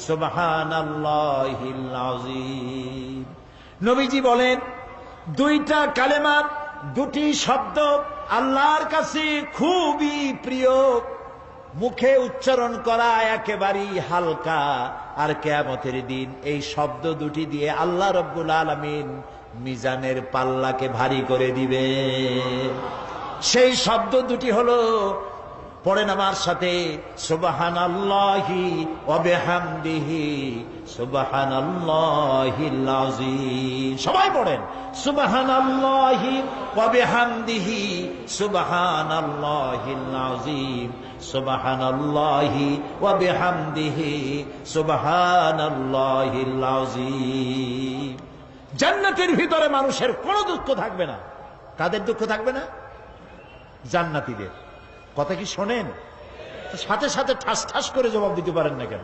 সুবহানাল্লাহিল আযীম। নবীজি বলেন, দুইটা কালেমা, দুটি শব্দ আল্লাহর কাছে খুবই প্রিয়, মুখে উচ্চারণ করা একেবারেই হালকা, আর কিয়ামতের দিন এই শব্দ দুটি দিয়ে আল্লাহ রাব্বুল আলামিন মিজানের পাল্লাকে ভারী করে দিবে। সেই শব্দ দুটি হলো, পড়েন আমার সাথে, সুবহানাল্লাহি ওয়া বিহামদিহি সুবহানাল্লাহিল আযীম। সবাই পড়েন, সুবহানাল্লাহি ওয়া বিহামদিহি সুবহানাল্লাহিল আযীম সুবহানাল্লাহি ওয়া বিহামদিহি সুবহানাল্লাহিল আযীম। জান্নাতের ভিতরে মানুষের কোনো দুঃখ থাকবে না। কাদের দুঃখ থাকবে না? জান্নাতীদের। কথা কি শোনেন? সাথে সাথে ঠাস ঠাস করে জবাব দিতে পারেন না কেন?